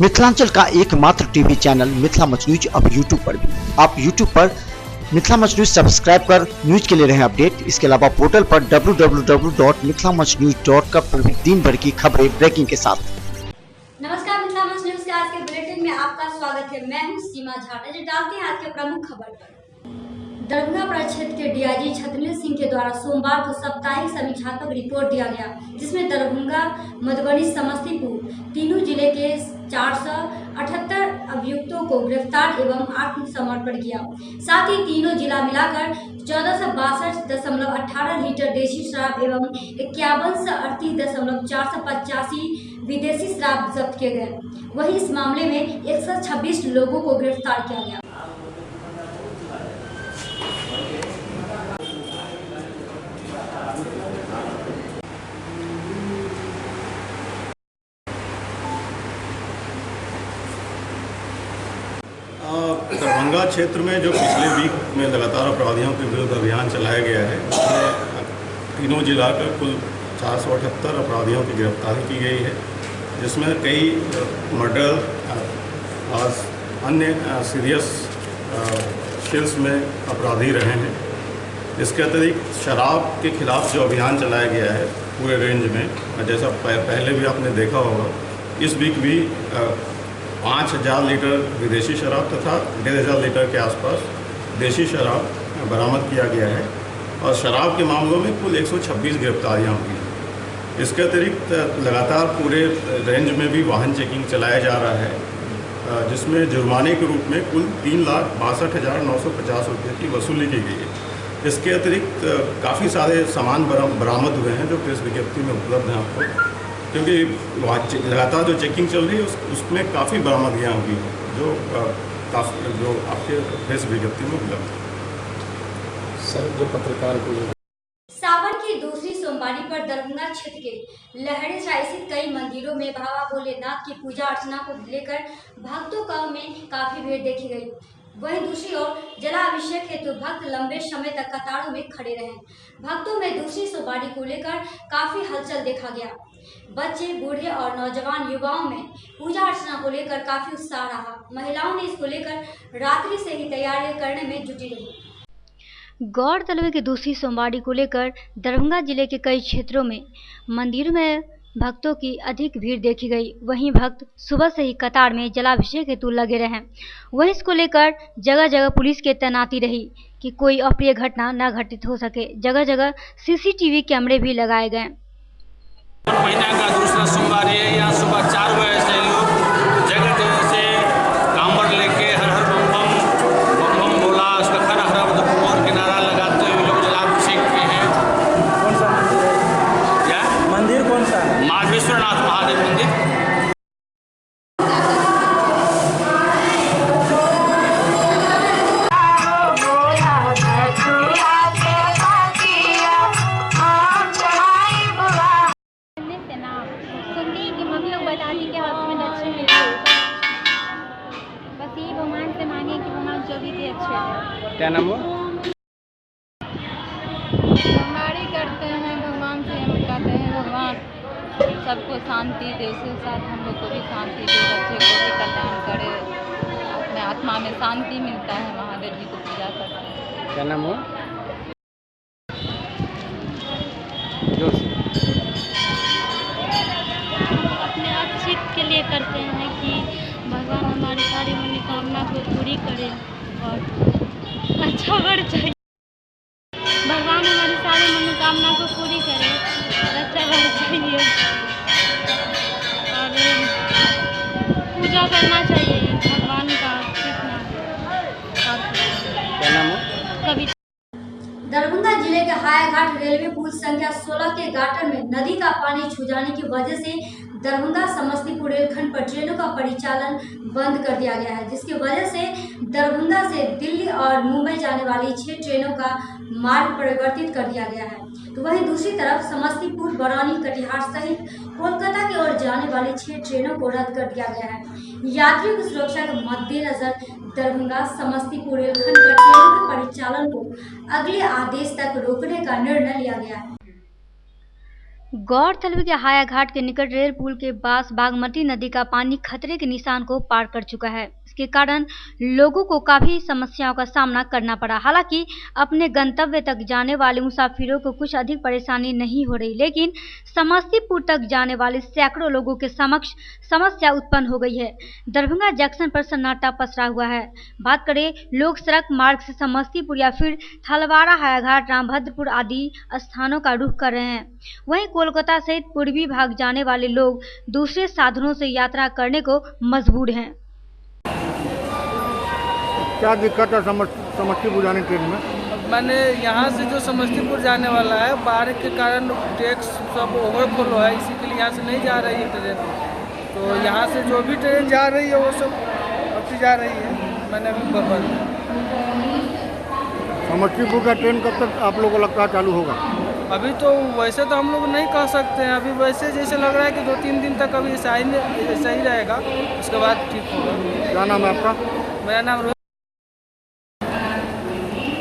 मिथिलांचल का एकमात्र TV channel Mithila much news अब यूट्यूब पर भी। आप यूट्यूब पर मिथिला मच न्यूज सब्सक्राइब कर न्यूज के लिए रहे अपडेट। इसके अलावा पोर्टल पर www.mithilamachnews.com पर भी दिन भर की खबरें ब्रेकिंग के साथ। नमस्कार, मिथिला मच न्यूज के आज के बुलेटिन में आपका स्वागत है। मैं हूं सीमा झा। डालते हैं आज के प्रमुख खबर पर। दरभंगा प्रक्षेत्र के डीआईजी छतरपुर सिंह के द्वारा सोमवार को साप्ताहिक समीक्षात्मक रिपोर्ट दिया गया, जिसमें दरभंगा, मधुबनी, समस्तीपुर तीनों जिले के 478 अभियुक्तों को गिरफ्तार एवं आत्मसमर्पण किया। साथ ही तीनों जिला मिलाकर 1462.18 लीटर देशी शराब एवं 5138.485 विदेशी शराब जब्त किए गए। वहीं इस मामले में 126 लोगों को गिरफ्तार किया गया। दरभंगा क्षेत्र में जो पिछले वीक में लगातार अपराधियों के विरुद्ध अभियान चलाया गया है, उसमें तीनों जिला के कुल 478 अपराधियों की गिरफ्तारी की गई है, जिसमें कई मर्डर और अन्य सीरियस केस में अपराधी रहे हैं। इसके अतिरिक्त शराब के खिलाफ जो अभियान चलाया गया है पूरे रेंज में, जैसा पहले भी आपने देखा होगा, इस वीक भी 5000 लीटर विदेशी शराब तथा 1500 लीटर के आसपास देशी शराब बरामद किया गया है और शराब के मामलों में कुल 126 गिरफ्तारियां हुई हैं। इसके अतिरिक्त लगातार पूरे रेंज में भी वाहन चेकिंग चलाया जा रहा है, जिसमें जुर्माने के रूप में कुल 3,62,950 रुपये की वसूली की गई है। इसके अतिरिक्त काफ़ी सारे सामान बरामद हुए हैं जो प्रेस विज्ञप्ति में उपलब्ध हैं आपको, क्योंकि लगातार जो चेकिंग चल रही है उसमें काफ़ी बरामदगियाँ हुई हैं जो आपके प्रेस विज्ञप्ति में उपलब्ध है। सर, जो पत्रकार को सावन की दूसरी सोमवारी पर दरभंगा क्षेत्र के लहरेसराय स्थित कई मंदिरों में बाबा भोलेनाथ की पूजा अर्चना को लेकर भक्तों में काफी भीड़ देखी गई। वहीं दूसरी ओर जलाभिषेक हेतु भक्त लंबे समय तक कतारों में खड़े रहे। भक्तों में दूसरी सोमवारी को लेकर काफी हलचल देखा गया। बच्चे, बूढ़े और नौजवान युवाओं में पूजा अर्चना को लेकर काफी उत्साह रहा। महिलाओं ने इसको लेकर रात्रि से ही तैयारियां करने में जुटी रही। गौरतलब है कि दूसरी सोमवारी को लेकर दरभंगा जिले के कई क्षेत्रों में मंदिरों में भक्तों की अधिक भीड़ देखी गई। वहीं भक्त सुबह से ही कतार में जलाभिषेक हेतु लगे रहे। वहीं इसको लेकर जगह जगह पुलिस की तैनाती रही कि कोई अप्रिय घटना न घटित हो सके। जगह जगह सीसीटीवी कैमरे भी लगाए गए। महीना का दूसरा सोमवार है। यहाँ सुबह 4 बजे से लोग जगह जगह से कांवड़ लेके हर हर बम बम बम बम बोला, उसका हर हर और के नारा लगाते हुए लोग जलाभिषेक किए हैं। कौन सा मंदिर है? क्या मंदिर कौन सा है? माधवेश्वरनाथ महादेव मंदिर। क्या नाम हुआ? सोमवारी करते हैं, भगवान से हम कहते हैं भगवान सबको शांति दे, उसके साथ हम लोग को भी शांति दे, बच्चे को भी कल्याण करे, अपने आत्मा में शांति मिलता है। महादेव जी को पूजा करते हैं। क्या नाम हुआ? जोर से। अपने अच्छे के लिए करते हैं कि भगवान हमारी सारी मनोकामना को पूरी करे और अच्छा बढ़ जाए। भगवान हमारी सारी मनोकामना को पूरी करे और अच्छा बढ़ जाइए और पूजा करना चाहिए भगवान का। क्या नाम हुआ? कभी दरभंगा जिले के हायाघाट रेलवे पुल संख्या 16 के गाटर में नदी का पानी छू जाने की वजह से दरभंगा समस्तीपुर रेलखंड पर ट्रेनों का परिचालन बंद कर दिया गया है, जिसकी वजह से दरभंगा से दिल्ली और मुंबई जाने वाली 6 ट्रेनों का मार्ग परिवर्तित कर दिया गया है। तो वहीं दूसरी तरफ समस्तीपुर, बरौनी, कटिहार सहित कोलकाता की ओर जाने वाली 6 ट्रेनों को रद्द कर दिया गया है। यात्रियों की सुरक्षा के मद्देनजर दरभंगा समस्तीपुर रेलखंड पर ट्रेनों के परिचालन को अगले आदेश तक रोकने का निर्णय लिया गया है। गौरतलब है कि हाया घाट के निकट रेल पुल के पास बागमती नदी का पानी खतरे के निशान को पार कर चुका है। इसके कारण लोगों को काफी समस्याओं का सामना करना पड़ा। हालांकि अपने गंतव्य तक जाने वाले मुसाफिरों को कुछ अधिक परेशानी नहीं हो रही, लेकिन समस्तीपुर तक जाने वाले सैकड़ों लोगों के समक्ष समस्या उत्पन्न हो गई है। दरभंगा जंक्शन पर सन्नाटा पसरा हुआ है। बात करें लोग सड़क मार्ग से समस्तीपुर या फिर थलवाड़ा, हायाघाट, रामभद्रपुर आदि स्थानों का रुख कर रहे हैं। वहीं कोलकाता सहित पूर्वी भाग जाने वाले लोग दूसरे साधनों से यात्रा करने को मजबूर हैं। क्या दिक्कत है समस्तीपुर जाने ट्रेन में? मैंने यहाँ से जो समस्तीपुर जाने वाला है, बारिश के कारण टैक्स सब ओवरफ्लो है, इसी के लिए यहाँ से नहीं जा रही है ट्रेन। तो यहाँ से जो भी ट्रेन जा रही है वो सब अभी जा रही है। मैंने अभी बंद समस्तीपुर का ट्रेन कब तक आप लोगों को लगता है चालू होगा? अभी तो वैसे तो हम लोग नहीं कह सकते हैं। अभी वैसे जैसे लग रहा है कि 2-3 दिन तक अभी ऐसा ही रहेगा, उसके बाद ठीक होगा। क्या नाम है आपका? मेरा नाम रोहित।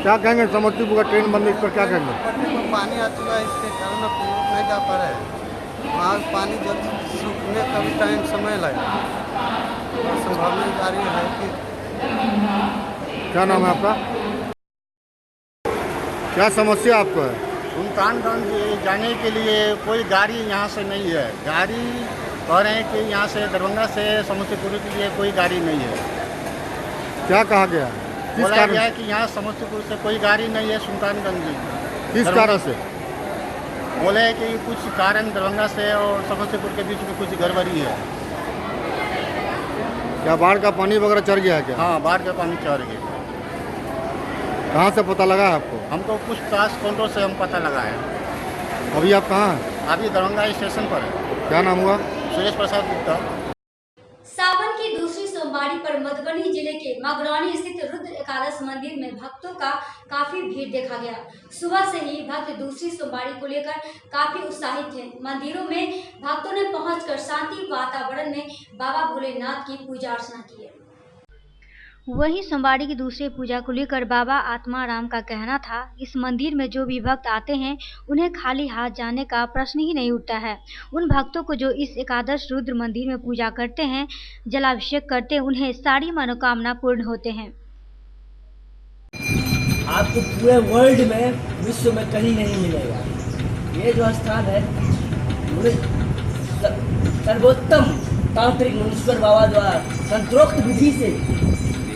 क्या कहेंगे समस्तीपुर का ट्रेन बंद, इस पर क्या कहेंगे? पानी आ चुका है, इसके कारण अब नहीं जा पा रहे हैं। वहाँ पानी जल्दी सूखने का भी टाइम समय लगेगा। संभावना जारी है कि क्या नाम है आपका? क्या समस्या आपको है? सुल्तानगंज जाने के लिए कोई गाड़ी यहाँ से नहीं है। गाड़ी कह रहे हैं कि यहाँ से दरभंगा से समस्तीपुर के लिए कोई गाड़ी नहीं है। क्या कहा गया? बोला गया है कि यहाँ समस्तीपुर से कोई गाड़ी नहीं है सुल्तानगंज। किस कारण से? बोले हैं कि कुछ कारण दरभंगा से और समस्तीपुर के बीच में कुछ गड़बड़ी है। क्या बाढ़ का पानी वगैरह चढ़ गया है क्या? हाँ, बाढ़ का पानी चढ़ गया। कहाँ से पता लगा है आपको? हमको कुछ टास्क कंट्रोल से हम पता लगा है। अभी आप कहाँ हैं? अभी दरभंगा स्टेशन पर है। क्या नाम हुआ? सुरेश प्रसाद गुप्ता। सावन की दूसरी सोमवारी पर मधुबनी जिले के मगरौनी स्थित रुद्र एकादश मंदिर में भक्तों का काफी भीड़ देखा गया। सुबह से ही भक्त दूसरी सोमवारी को लेकर काफी उत्साहित थे। मंदिरों में भक्तों ने पहुंचकर शांति वातावरण में बाबा भोलेनाथ की पूजा अर्चना की है। वहीं सोमवारी की दूसरी पूजा को लेकर बाबा आत्माराम का कहना था, इस मंदिर में जो भी भक्त आते हैं उन्हें खाली हाथ जाने का प्रश्न ही नहीं उठता है। उन भक्तों को जो इस एकादश रुद्र मंदिर में पूजा करते हैं, जलाभिषेक करते हैं, उन्हें सारी मनोकामना पूर्ण होते हैं। आपको पूरे वर्ल्ड में, विश्व में कहीं नहीं मिलेगा। ये जो स्थान है सर्वोत्तम तांत्रिक मुनीश्वर बाबा द्वारा संतरोक्त विधि से,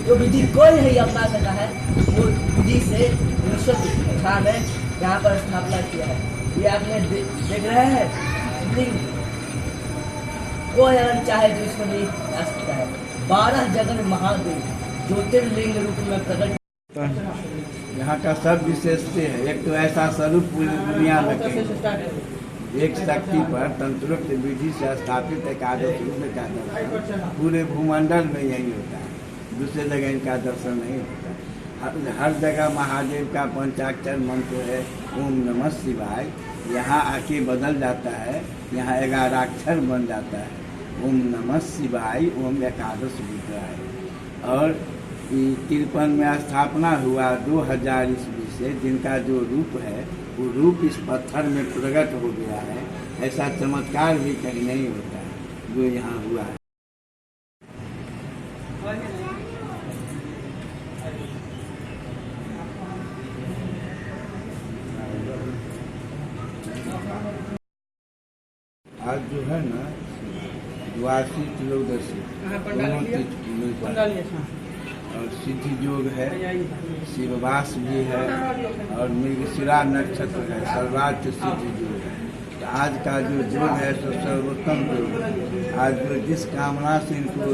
जो विधि कोई नहीं अपना सका है, वो विधि से मुनीश्वर स्थान है, यहाँ पर स्थापना किया है। ये आपने देख रहे हैं शिवलिंग, कोई अगर चाहे तो इसमें नहीं जा सकता है। 12 जगन महादेव ज्योतिर्लिंग रूप में प्रकट। यहाँ का सब विशेषते है। एक तो ऐसा स्वरूप पूरी दुनिया में एक शक्ति पर तंत्रोक्त विधि से स्थापित एकादश रुद्र का दर्शन पूरे भूमंडल में यही होता है। दूसरे जगह इनका दर्शन नहीं होता। हर जगह महादेव का पंचाक्षर मंत्र है, ओम नमः शिवाय। यहाँ आके बदल जाता है, यहाँ 11 अक्षर बन जाता है, ओम नमः शिवाय, ओम एकादश रुद्र है। और 53 में स्थापना हुआ 2000 ईस्वी से, जिनका जो रूप है वो रूप इस पत्थर में प्रकट हो गया है। ऐसा चमत्कार भी कहीं नहीं होता है जो यहाँ हुआ है। आज जो है ना द्वादशी त्रयोदशी दोनों तीज मिलता है। और सिद्धि योग है, शिववास भी है और मृगशिरा नक्षत्र है, सर्वार्थ सिद्धि योग है। तो आज का जो योग है सो सर्वोत्तम योग है। आज जो जिस कामना से इनको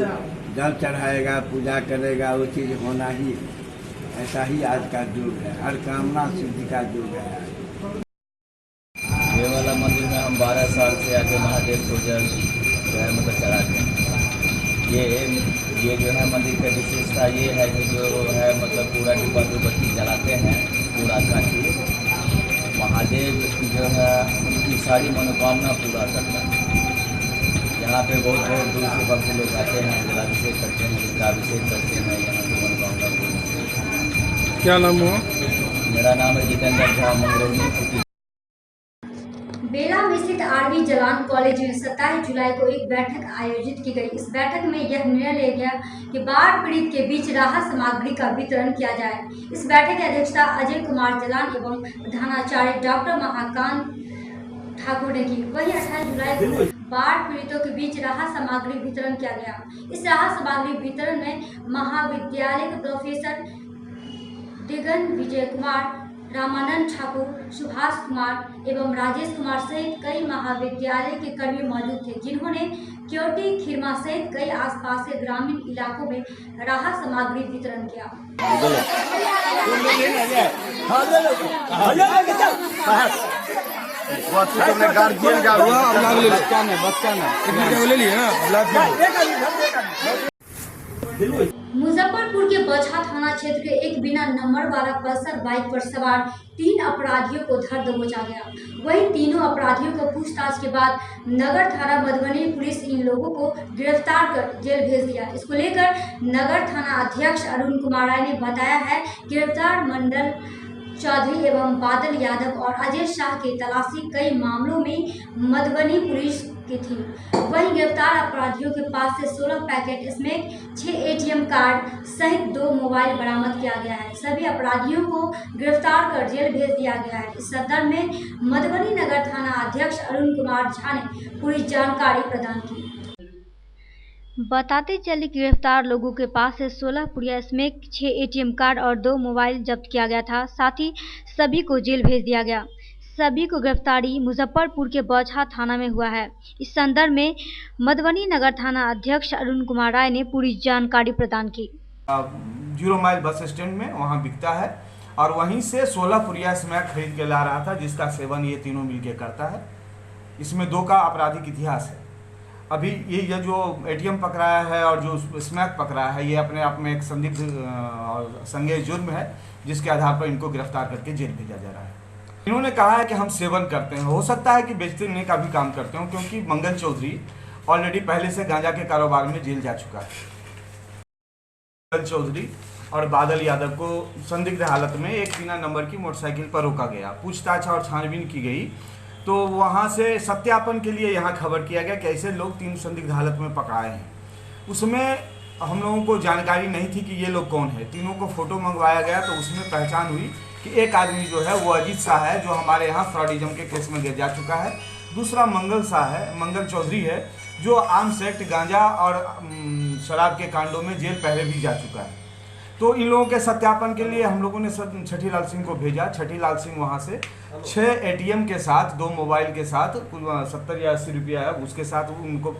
जल चढ़ाएगा, पूजा करेगा, वो चीज़ होना ही है। ऐसा ही आज का योग है, हर कामना सिद्धि का योग है। ये वाला मंदिर में हम 12 साल से आके महादेव को जल जो है मतलब चढ़ाते हैं। ये जो है मंदिर का विशेषता ये है कि जो है मतलब पूरा डिब्बा बत्ती जलाते हैं पूरा काशी। महादेव जो है उनकी सारी मनोकामना पूरा करता है। यहाँ पे बहुत दूर से भक्त लोग आते हैं, जलाभिषेक करते हैं, रुद्राभिषेक करते हैं, यहाँ पे मनोकामना पूर्ण। क्या नाम हुआ? मेरा नाम है जितेंद्र झा, मंगरौनी। बेला में स्थित आरवी जलान कॉलेज में 27 जुलाई को एक बैठक आयोजित की गई। इस बैठक में यह निर्णय लिया गया कि बाढ़ पीड़ित के बीच राहत सामग्री का वितरण किया जाए। इस बैठक की अध्यक्षता अजय कुमार जलान एवं प्रधानाचार्य डॉक्टर महाकांत ठाकुर ने की। वही 28 जुलाई को बाढ़ पीड़ितों के बीच राहत सामग्री वितरण किया गया। इस राहत सामग्री वितरण में महाविद्यालय के प्रोफेसर दिगन विजय कुमार, रामानंद ठाकुर, सुभाष कुमार एवं राजेश कुमार सहित कई महाविद्यालय के कर्मी मौजूद थे, जिन्होंने क्योटी, खिरमा सहित कई आसपास के ग्रामीण इलाकों में राहत सामग्री वितरण किया। मुजफ्फरपुर के बछा थाना क्षेत्र के एक बिना नंबर वाला पल्सर बाइक पर सवार 3 अपराधियों को धर दबोचा गया। वहीं तीनों अपराधियों को पूछताछ के बाद नगर थाना मधुबनी पुलिस इन लोगों को गिरफ्तार कर जेल भेज दिया। इसको लेकर नगर थाना अध्यक्ष अरुण कुमार राय ने बताया है, गिरफ्तार मंडल चौधरी एवं बादल यादव और अजय शाह की तलाशी कई मामलों में मधुबनी पुलिस की थी। वहीं गिरफ्तार अपराधियों के पास से 16 पैकेट स्मैक, 6 ATM कार्ड सहित 2 मोबाइल बरामद किया गया है। सभी अपराधियों को गिरफ्तार कर जेल भेज दिया गया है। इस संदर्भ में मधुबनी नगर थाना अध्यक्ष अरुण कुमार झा ने पूरी जानकारी प्रदान की। बताते चले कि गिरफ्तार लोगों के पास से 16 पुड़िया स्मैक, 6 ATM कार्ड और 2 मोबाइल जब्त किया गया था। साथ ही सभी को जेल भेज दिया गया। सभी को गिरफ्तारी मुजफ्फरपुर के बछा थाना में हुआ है। इस संदर्भ में मधुबनी नगर थाना अध्यक्ष अरुण कुमार राय ने पूरी जानकारी प्रदान की। 0 माइल बस स्टैंड में वहाँ बिकता है और वहीं से 16 पुड़िया स्मैक खरीद के ला रहा था, जिसका सेवन ये तीनों मिलके करता है। इसमें 2 का आपराधिक इतिहास है। अभी ये जो ATM पकड़ाया है और जो स्मैक पकड़ा है, ये अपने आप में एक संदिग्ध और संज्ञेय जुर्म है, जिसके आधार पर इनको गिरफ्तार करके जेल भेजा जा रहा है। इन्होंने कहा है कि हम सेवन करते हैं, हो सकता है कि बेचने का भी काम करते हो, क्योंकि मंगल चौधरी ऑलरेडी पहले से गांजा के कारोबार में जेल जा चुका है। मंगल चौधरी और बादल यादव को संदिग्ध हालत में एक बिना नंबर की मोटरसाइकिल पर रोका गया। पूछताछ और छानबीन की गई तो वहाँ से सत्यापन के लिए यहाँ खबर किया गया कि ऐसे लोग 3 संदिग्ध हालत में पकड़ाए हैं। उसमें हम लोगों को जानकारी नहीं थी कि ये लोग कौन है। तीनों को फोटो मंगवाया गया तो उसमें पहचान हुई कि एक आदमी जो है वो अजीत शाह है, जो हमारे यहाँ फ्रॉडिज्म के केस में गिर जा चुका है। दूसरा मंगल चौधरी है, जो आर्म्स एक्ट, गांजा और शराब के कांडों में जेल पहले भी जा चुका है। तो इन लोगों के सत्यापन के लिए हम लोगों ने छठी लाल सिंह को भेजा। छठी लाल सिंह वहाँ से 6 ATM के साथ, 2 मोबाइल के साथ, कुछ 70 या 80 रुपया है, उसके साथ उनको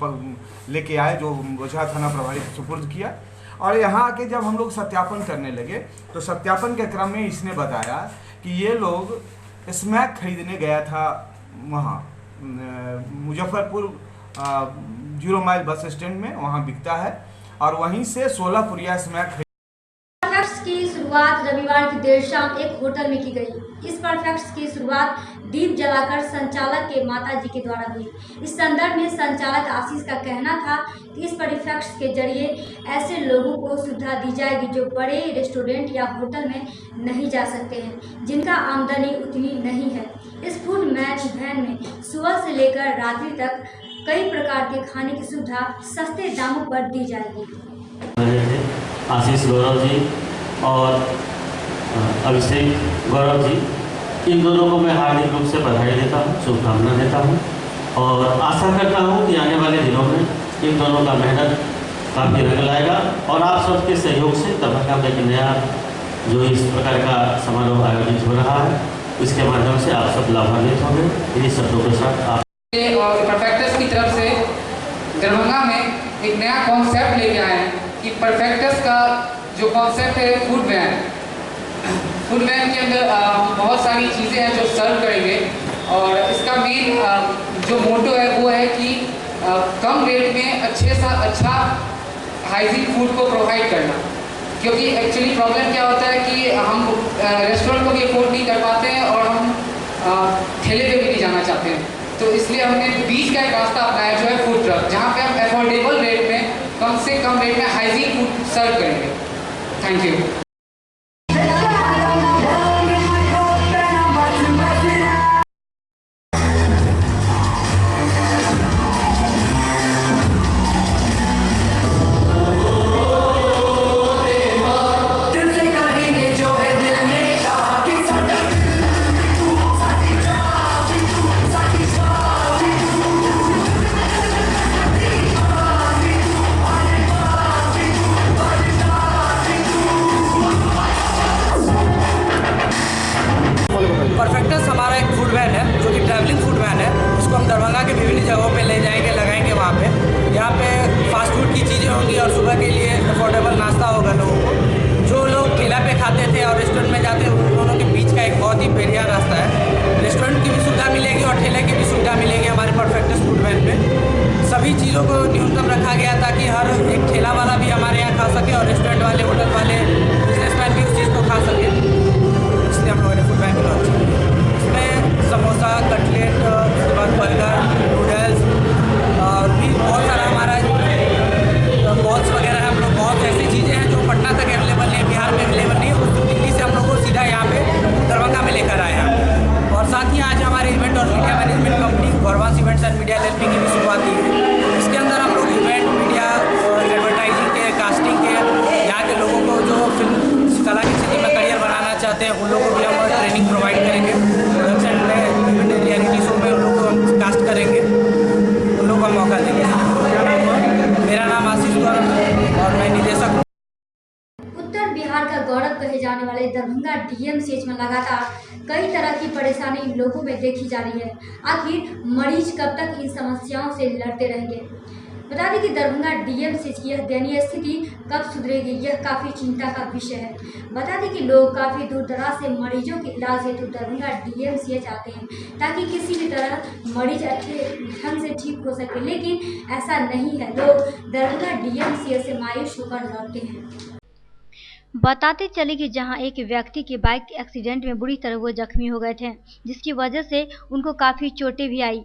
लेके आए, जो बछा थाना प्रभारी को सुपुर्द किया। और यहाँ आके जब हम लोग सत्यापन करने लगे तो सत्यापन के क्रम में इसने बताया कि ये लोग स्मैक खरीदने गया था वहाँ मुजफ्फरपुर 0 माइल बस स्टैंड में, वहाँ बिकता है और वहीं से 16 पुड़िया स्मैक की शुरुआत रविवार की देर शाम एक होटल में की गई। इस परफेक्ट्स की शुरुआत दीप जलाकर संचालक के माताजी के द्वारा हुई। इस संदर्भ में संचालक आशीष का कहना था कि इस परफेक्ट्स के जरिए ऐसे लोगों को सुविधा दी जाएगी जो बड़े रेस्टोरेंट या होटल में नहीं जा सकते हैं, जिनका आमदनी उतनी नहीं है। इस फूड मैच वैन में सुबह से लेकर रात्रि तक कई प्रकार के खाने की सुविधा सस्ते दामों पर दी जाएगी। आशीष गौरव जी और अभिषेक गौरव जी, इन दोनों को मैं हार्दिक रूप से बधाई देता हूँ, शुभकामना देता हूँ और आशा करता हूँ कि आने वाले दिनों में इन दोनों का मेहनत काफ़ी रंग लाएगा और आप सबके सहयोग से तब एक नया जो इस प्रकार का समारोह आयोजित हो रहा है, इसके माध्यम से आप सब लाभान्वित होंगे। इन्हीं शब्दों के साथ आप और परफेक्टर्स की तरफ से दरभंगा में एक नया कॉन्सेप्ट लेके आए हैं कि परफेक्टर्स का जो कॉन्सेप्ट है फूड वैन के अंदर बहुत सारी चीज़ें हैं जो सर्व करेंगे और इसका मेन जो मोटो है वो है कि कम रेट में अच्छे से अच्छा हाइजीन फूड को प्रोवाइड करना। क्योंकि एक्चुअली प्रॉब्लम क्या होता है कि हम रेस्टोरेंट को भी अफोर्ड नहीं कर पाते हैं और हम ठेले पे भी नहीं जाना चाहते हैं, तो इसलिए हमने बीच का एक रास्ता अपनाया जो है फूड ट्रक, जहाँ पे हम अफोर्डेबल रेट में कम से कम रेट में हाइजीन फूड सर्व करेंगे। Thank you. हर एक ठेला वाला भी हमारे यहाँ खा सके और रेस्टोरेंट वाले, होटल वाले, बिजनेसमैन भी उस चीज़ को खा सके, इसलिए हम लोगों ने फूड बैंक लॉन्च किया। इसमें समोसा, कटलेट, उसके बाद बर्गर, नूडल्स और भी बहुत सारा हमारा बॉल्स वगैरह है। हम लोग बहुत ऐसी चीज़ें हैं जो पटना तक अवेलेबल नहीं है, बिहार में अवेलेबल नहीं है, उस दिल्ली से हम लोग को सीधा यहाँ पे दरभंगा में लेकर आए हैं। और साथ ही आज हमारे इवेंट और media management company Gauravansh events and media LLP की भी शुरुआत की है। इसके अंदर हम लोग इवेंट, मीडिया और एडवर्टाइजिंग के, कास्टिंग के, यहाँ के लोगों को जो फिल्म कला की स्थिति में करियर बनाना चाहते हैं उन लोगों को भी हम ट्रेनिंग प्रोवाइड करेंगे। प्रोडक्शन में रियलिटी शो में उन लोगों को हम कास्ट करेंगे, उन लोगों को मौका देंगे। मेरा नाम आशीष गौरव और मैं निदेशक हूँ। उत्तर बिहार का गौरव कहे जाने वाले दरभंगा डीएमसीएच में लगातार कई तरह की परेशानी लोगों में देखी जा रही है। आखिर मरीज कब तक इन समस्याओं से लड़ते रहेंगे? बता दें कि दरभंगा डीएमसीएच की यह दयनीय स्थिति कब सुधरेगी, यह काफ़ी चिंता का विषय है। बता दें कि लोग काफ़ी दूर दराज से मरीजों के इलाज हेतु दरभंगा डीएमसीएच आते हैं ताकि किसी भी तरह मरीज अच्छे ढंग से ठीक हो सके, लेकिन ऐसा नहीं है। लोग दरभंगा डीएमसीएच से मायूस होकर लौटते हैं। बताते चले कि जहां एक व्यक्ति के बाइक एक्सीडेंट में बुरी तरह वो जख्मी हो गए थे, जिसकी वजह से उनको काफ़ी चोटें भी आई।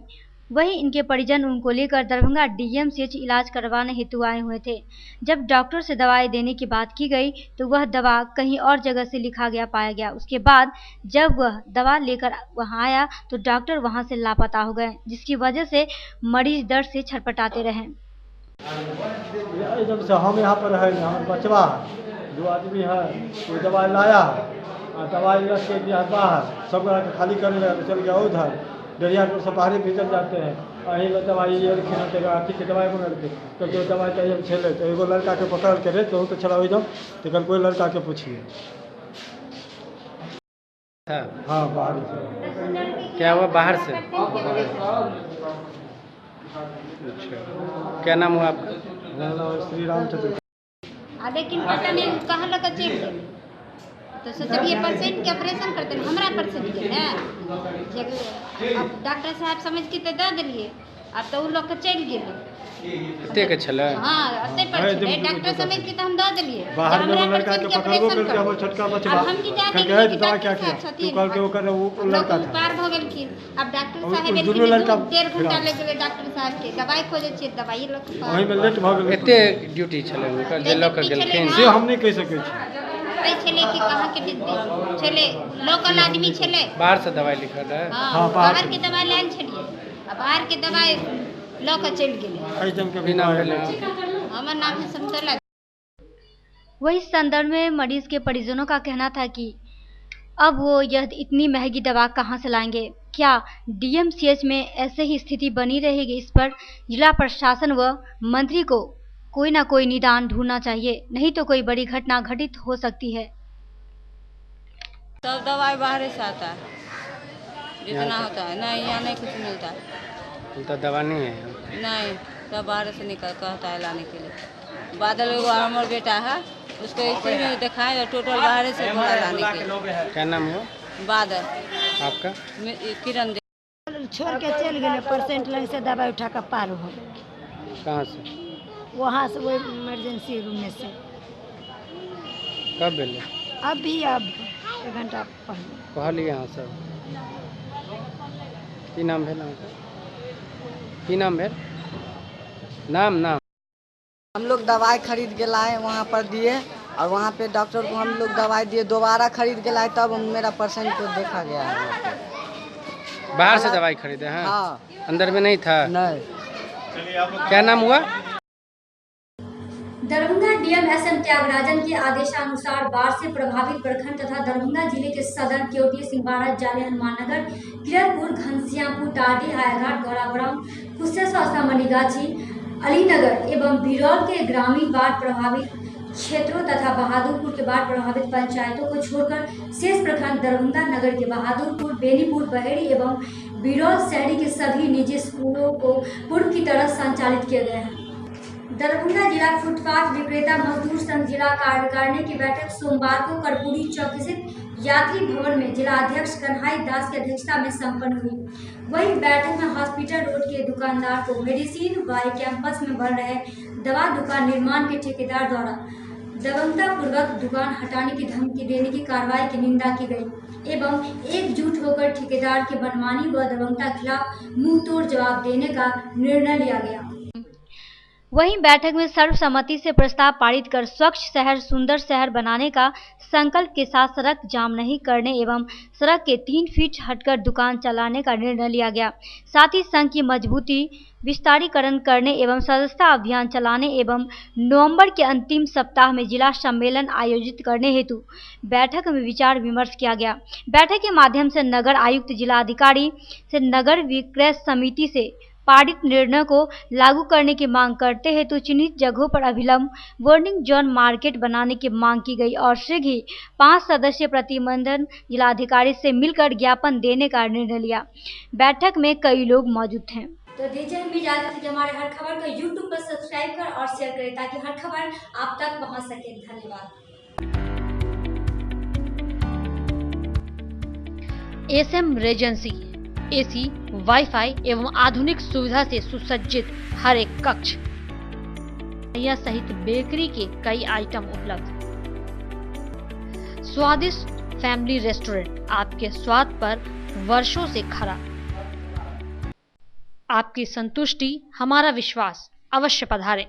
वहीं इनके परिजन उनको लेकर दरभंगा डीएमसीएच इलाज करवाने हेतु आए हुए थे। जब डॉक्टर से दवाई देने की बात की गई तो वह दवा कहीं और जगह से लिखा गया पाया गया। उसके बाद जब वह दवा लेकर वहां आया तो डॉक्टर वहां से लापता हो गए, जिसकी वजह से मरीज दर्द से छटपटाते रहे। जब से हम यहाँ पर है, हमारे बचवा दो आदमी है, कोई दवाई लाया और दवाई रख के दिया बाहर, सब खाली करने लगा तो चल गया उधर डरिया से बाहरी भीतर जाते हैं। अही दवाई ये अथी के दवाई मंगल के तो जो दवाई चाहिए छेले तो एगो लड़का के पकड़ के रे तो चला हो जाओ तो कल कोई लड़का के पूछिए। हाँ बाहर से। क्या हुआ बाहर से? अच्छा, क्या नाम हुआ आपका? श्री राम चंद्र। लेकिन पता नहीं कहाँ लगा चेक तो सोचलिए पेशेंट के ऑपरेशन करते हैं, हमारा पेशेंट के ना अब डॉक्टर साहब समझ के तो दे दिलिए, अब तो वो लोग के चल गए अते के छले। हां अते पर छले डॉक्टर समझ के तो हम दे दिलिए। बाहर में लड़का के पकड़बो करके वो छोटका बचवा हम की जाके दवा क्या किया तू कल के वो कर वो लड़का था पार हो गेल की। अब डॉक्टर साहब डेढ़ घंटा लग गेले डॉक्टर साहब के दवाई खोजे छी, दवाई लोग वही में लेट भ गेल। एते ड्यूटी छले उनकर जे लोग के गेलखिन से हम नहीं कह सके छी। ऐ छले कि कहां के डिब्बे छले लोकल आदमी छले, बाहर से दवाई लिखल है। हां बाहर के दवाई लाइन छलिए, अब बाहर के दवाई लोग चल गेले। ऐ जम के भी नाम है हमर नाम है समतला। वही संदर्भ में मरीज के परिजनों का कहना था कि अब वो यह इतनी महंगी दवा कहां से लाएंगे? क्या डीएमसीएच में ऐसे ही स्थिति बनी रहेगी? इस पर जिला प्रशासन व मंत्री को कोई ना कोई निदान ढूंढना चाहिए, नहीं तो कोई बड़ी घटना घटित हो सकती है। सब दवाई बाहर से आता है, जितना होता है नहीं, यहाँ नहीं कुछ मिलता है। तो दवा नहीं है नहीं, सब बाहर से निकल कहता है लाने के लिए। बादल एगो हमारे बेटा है, उसको इसी में दिखाए और टोटल बाहर से बोला लाने के लिए। क्या नाम है? बादल। आपका? किरण। छोड़ के चल गए, पेशेंट लग से दवाई उठा कर पार हो गए। कहाँ से? वहाँ से वो इमरजेंसी रूम में से। कब भेले? अब 1 घंटा पहले। कहली यहाँ सब की नाम भेल? की नाम भेल? नाम हम लोग दवाई खरीद के लाए, वहाँ पर दिए और वहाँ पे डॉक्टर को हम लोग दवाई दिए, दोबारा खरीद के लाए तब मेरा पेशेंट को देखा गया है। बाहर से दवाई खरीदे हैं? हाँ। अंदर में नहीं था? नहीं। क्या नाम हुआ? दरभंगा डीएम एसएम त्यागराजन के आदेशानुसार बाढ़ से प्रभावित प्रखंड तथा दरभंगा जिले के सदर, केवटी, सिंहवाड़ा, जाले, हनुमाननगर, किरणपुर, घनश्यामपुर, टाडी, हायाघाट, गौराब्रह्म, कुशेश्वर, मणिगाछी, अलीनगर एवं बिरौल के ग्रामीण बाढ़ प्रभावित क्षेत्रों तथा बहादुरपुर के बाढ़ प्रभावित पंचायतों को छोड़कर शेष प्रखंड दरभंगा नगर के बहादुरपुर, बेनीपुर, बहेड़ी एवं बिरौल शहरी के सभी निजी स्कूलों को पूर्व की तरह संचालित किए गए हैं। दरभंगा जिला फुटपाथ विक्रेता मजदूर संघ जिला कार्यकारिणी की बैठक सोमवार को कर्पूरी चौक स्थित यात्री भवन में जिला अध्यक्ष कन्हई दास की अध्यक्षता में संपन्न हुई। वहीं बैठक में हॉस्पिटल रोड के दुकानदार को मेडिसिन वाई कैंपस में बन रहे दवा दुकान निर्माण के ठेकेदार द्वारा दबंगतापूर्वक दुकान हटाने की धमकी देने की कार्रवाई की निंदा की गई एवं एकजुट होकर ठेकेदार के मनमानी व दबंगता के खिलाफ मुंहतोड़ जवाब देने का निर्णय लिया गया। वहीं बैठक में सर्वसम्मति से प्रस्ताव पारित कर स्वच्छ शहर सुंदर शहर बनाने का संकल्प के साथ सड़क जाम नहीं करने एवं सड़क के 3 फीट हटकर दुकान चलाने का निर्णय लिया गया। साथ ही संघ की मजबूती विस्तारीकरण करने एवं सदस्यता अभियान चलाने एवं नवंबर के अंतिम सप्ताह में जिला सम्मेलन आयोजित करने हेतु बैठक में विचार विमर्श किया गया। बैठक के माध्यम से नगर आयुक्त जिलाधिकारी से नगर विक्रय समिति से पारित निर्णय को लागू करने की मांग करते हेतु चिन्हित जगहों पर अविलंब वार्निंग जोन मार्केट बनाने की मांग की गई और शीघ्र ही 5 सदस्यीय प्रतिनिधिमंडल जिलाधिकारी से मिलकर ज्ञापन देने का निर्णय लिया। बैठक में कई लोग मौजूद थे। तो दीजिए हमें इजाजत कि हमारे हर खबर को यूट्यूब पर सब्सक्राइब कर और शेयर करें ताकि हर खबर आप तक पहुंच सके। धन्यवाद। एसएम रेजेंसी एसी, वाईफाई एवं आधुनिक सुविधा से सुसज्जित हर एक कक्ष यह सहित बेकरी के कई आइटम उपलब्ध। स्वादिष्ट फैमिली रेस्टोरेंट आपके स्वाद पर वर्षों से खरा। आपकी संतुष्टि हमारा विश्वास। अवश्य पधारें।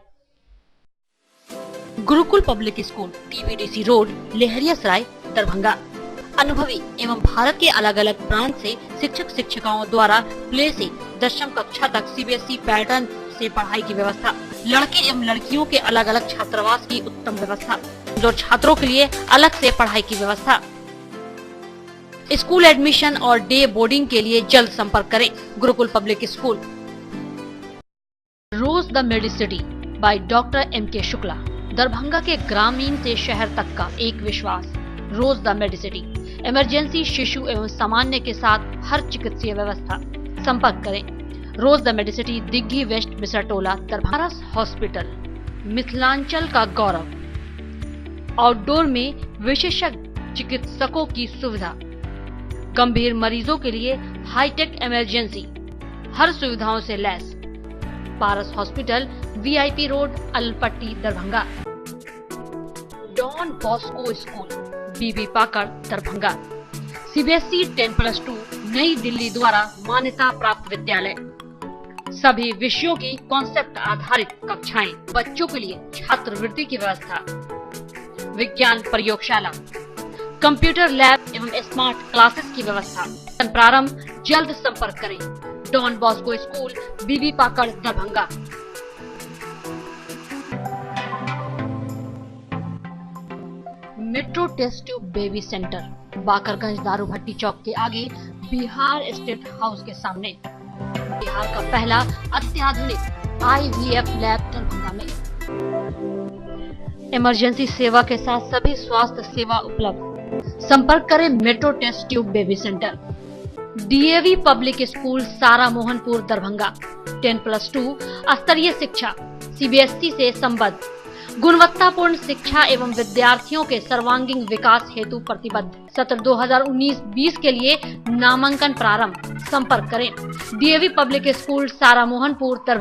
Gurukul public school, TBDC road, Laheriasarai, Darbhanga. अनुभवी एवं भारत के अलग अलग प्रांत से शिक्षक शिक्षिकाओं द्वारा प्ले से 10वीं कक्षा तक सीबीएसई पैटर्न से पढ़ाई की व्यवस्था। लड़के एवं लड़कियों के अलग अलग छात्रावास की उत्तम व्यवस्था। जो छात्रों के लिए अलग से पढ़ाई की व्यवस्था। स्कूल एडमिशन और डे बोर्डिंग के लिए जल्द संपर्क करें। Gurukul public school. Rose the medicity by doctor MK Shukla. Darbhanga के ग्रामीण से शहर तक का एक विश्वास। रोज द मेडिसिटी। इमरजेंसी, शिशु एवं सामान्य के साथ हर चिकित्सीय व्यवस्था। संपर्क करें। Rose the medicity, Digghi west, Misratola, Darbhanga. Hospital, Mithilanchal का गौरव। आउटडोर में विशेषज्ञ चिकित्सकों की सुविधा। गंभीर मरीजों के लिए हाईटेक इमरजेंसी, हर सुविधाओं से लैस। Paras hospital, VIP road, Alpatti, Darbhanga. Don Bosco school, BB Pakar, Darbhanga. CBSE 10+2 नई दिल्ली द्वारा मान्यता प्राप्त विद्यालय। सभी विषयों की कॉन्सेप्ट आधारित कक्षाएं। बच्चों के लिए छात्रवृत्ति की व्यवस्था। विज्ञान प्रयोगशाला, कंप्यूटर लैब एवं स्मार्ट क्लासेस की व्यवस्था। प्रारंभ। जल्द संपर्क करें। Don Bosco school, BB Pakar, Darbhanga. Metro test tube baby centre, Bakarganj, Daru Bhatti चौक के आगे, बिहार स्टेट हाउस के सामने। बिहार का पहला अत्याधुनिक IVF लैब दरभंगा में। इमरजेंसी सेवा के साथ सभी स्वास्थ्य सेवा उपलब्ध। संपर्क करें metro test tube baby centre. DAV public school, Sara Mohanpur, Darbhanga. 10+2 स्तरीय शिक्षा, CBSE से संबद्ध। गुणवत्तापूर्ण शिक्षा एवं विद्यार्थियों के सर्वांगीण विकास हेतु प्रतिबद्ध। सत्र 2019-20 के लिए नामांकन प्रारंभ। संपर्क करें। DAV public school, Sara Mohanpur, Darbhanga.